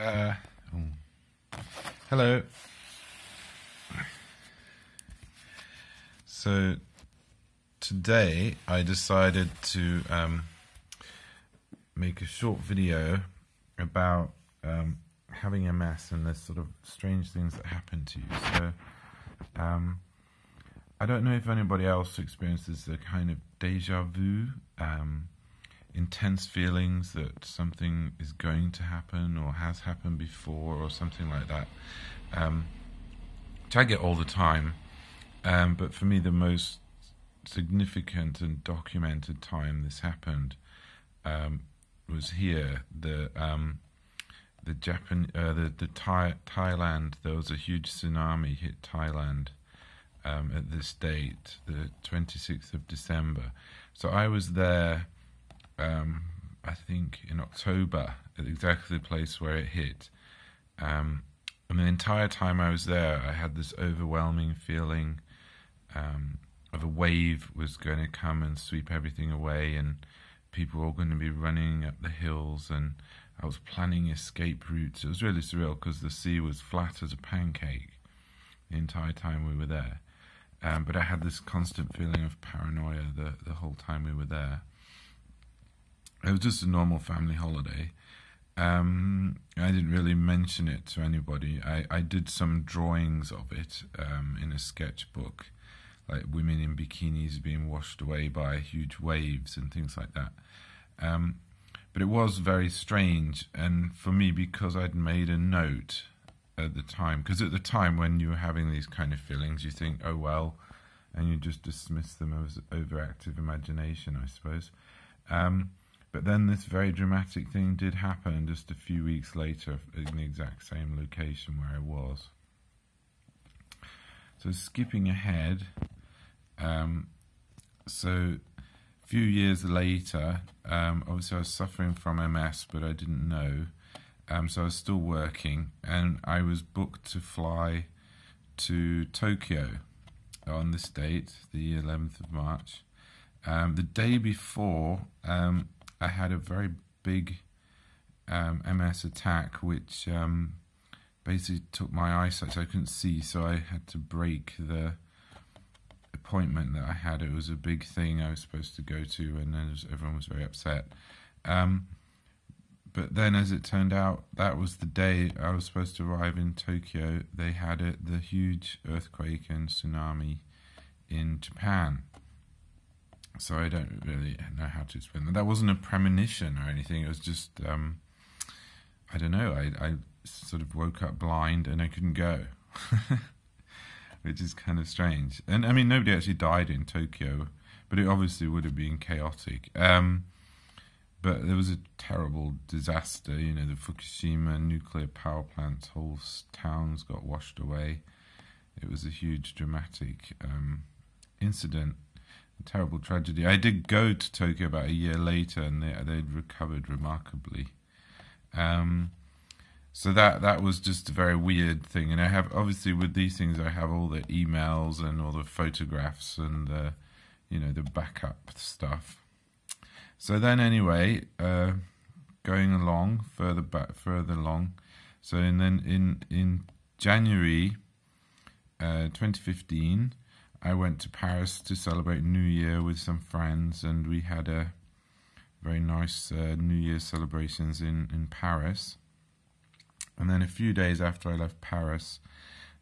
Uh, Hello. So today I decided to make a short video about having MS and the sort of strange things that happen to you. So I don't know if anybody else experiences the kind of deja vu, intense feelings that something is going to happen or has happened before or something like that, which I get all the time. But for me, the most significant and documented time this happened was here. Thailand. There was a huge tsunami hit Thailand at this date, the 26th of December. So I was there, I think in October, at exactly the place where it hit. And the entire time I was there, I had this overwhelming feeling of a wave was going to come and sweep everything away, and people were all going to be running up the hills, and I was planning escape routes. It was really surreal because the sea was flat as a pancake the entire time we were there. But I had this constant feeling of paranoia the whole time we were there. It was just a normal family holiday. I didn't really mention it to anybody. I did some drawings of it in a sketchbook, like women in bikinis being washed away by huge waves and things like that. But it was very strange, and for me, because I'd made a note at the time, because at the time when you were having these kind of feelings, you think, oh well, and you just dismiss them as overactive imagination, I suppose. But then this very dramatic thing did happen just a few weeks later in the exact same location where I was. So skipping ahead, so a few years later, obviously I was suffering from MS, but I didn't know. So I was still working, and I was booked to fly to Tokyo on this date, the 11th of March. The day before, I had a very big MS attack, which basically took my eyesight, so I couldn't see, so I had to break the appointment that I had. It was a big thing I was supposed to go to, and then everyone was very upset. But then, as it turned out, that was the day I was supposed to arrive in Tokyo. They had the huge earthquake and tsunami in Japan. So I don't really know how to explain that. That wasn't a premonition or anything. It was just, I don't know, I sort of woke up blind and I couldn't go, which is kind of strange. And I mean, nobody actually died in Tokyo, but it obviously would have been chaotic. But there was a terrible disaster, you know, the Fukushima nuclear power plant, whole towns got washed away. It was a huge dramatic incident. A terrible tragedy. I did go to Tokyo about a year later, and they'd recovered remarkably. So that was just a very weird thing. And I have, obviously with these things, I have all the emails and all the photographs and the, you know, the backup stuff. So then anyway, going along further along. So in January 2015. I went to Paris to celebrate New Year with some friends, and we had a very nice New Year celebrations in Paris. And then a few days after I left Paris,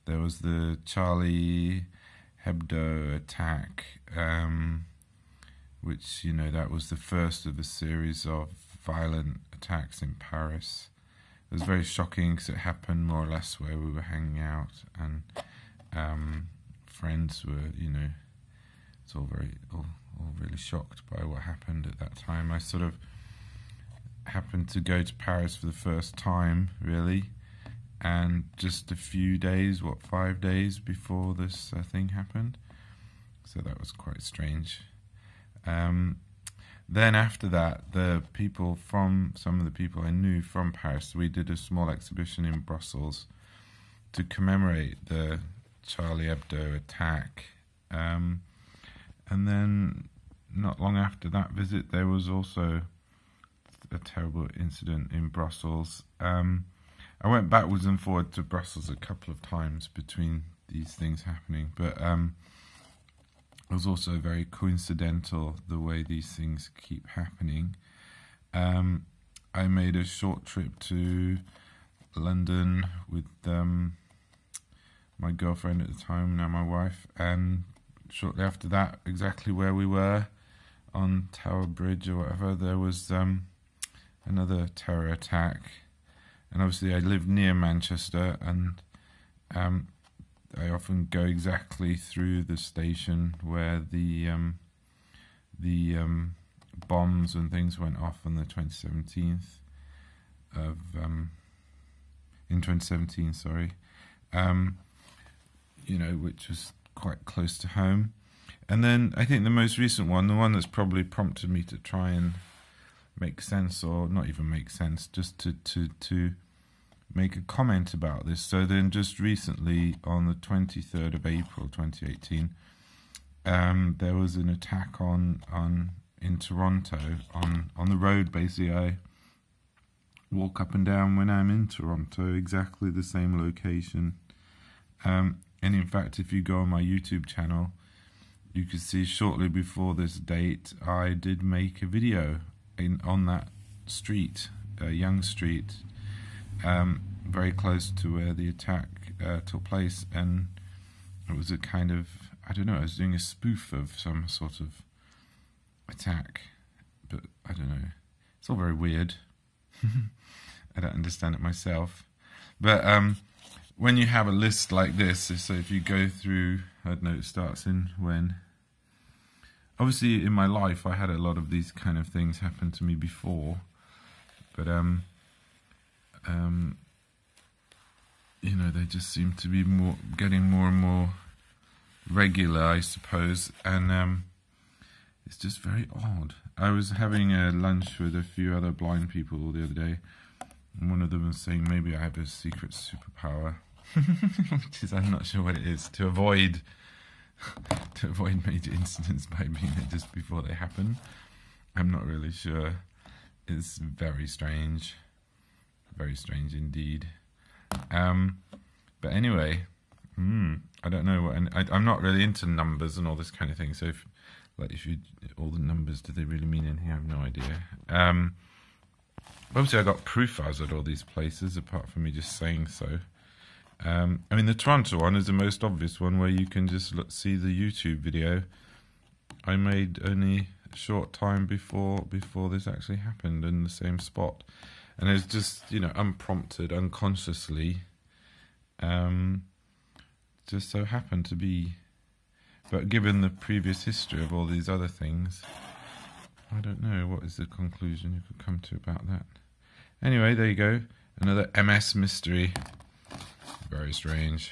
there was the Charlie Hebdo attack, which, you know, that was the first of a series of violent attacks in Paris. It was very shocking because it happened more or less where we were hanging out, and friends were, you know, it's all really shocked by what happened at that time. I sort of happened to go to Paris for the first time, really, and just a few days, 5 days before this thing happened. So that was quite strange. Then after that, some of the people I knew from Paris, we did a small exhibition in Brussels to commemorate the Charlie Hebdo attack, and then not long after that visit there was also a terrible incident in Brussels, I went backwards and forward to Brussels a couple of times between these things happening, but it was also very coincidental the way these things keep happening. I made a short trip to London with my girlfriend at the time, now my wife, and shortly after that, exactly where we were, on Tower Bridge or whatever, there was another terror attack. And obviously I live near Manchester, and I often go exactly through the station where the bombs and things went off on the 2017 of in 2017, sorry, you know, which was quite close to home. And then I think the most recent one, the one that's probably prompted me to try and make sense, or not even make sense, just to make a comment about this. So then just recently, on the 23rd of April 2018, there was an attack in Toronto, on the road. Basically, I walk up and down when I'm in Toronto, exactly the same location. And in fact, if you go on my YouTube channel, you can see shortly before this date, I did make a video on that street, Young Street, very close to where the attack took place, and it was a kind of, I don't know, I was doing a spoof of some sort of attack, but I don't know, it's all very weird. I don't understand it myself, but when you have a list like this, so if you go through, I don't know, it starts in when, obviously in my life I had a lot of these kind of things happen to me before, but you know, they just seem to be getting more and more regular, I suppose, and it's just very odd. I was having a lunch with a few other blind people the other day, and one of them was saying maybe I have a secret superpower, which is, I'm not sure what it is, to avoid major incidents by being there just before they happen. I'm not really sure. It's very strange indeed. But anyway, I don't know what, I'm not really into numbers and all this kind of thing. So if all the numbers, do they really mean anything? I have no idea. Obviously I got proof I was at all these places, apart from me just saying so. I mean, the Toronto one is the most obvious one, where you can just see the YouTube video I made only a short time before this actually happened, in the same spot. And it's just, you know, unprompted, unconsciously, just so happened to be. But given the previous history of all these other things, I don't know what is the conclusion you could come to about that. Anyway, there you go. Another MS mystery. Very strange.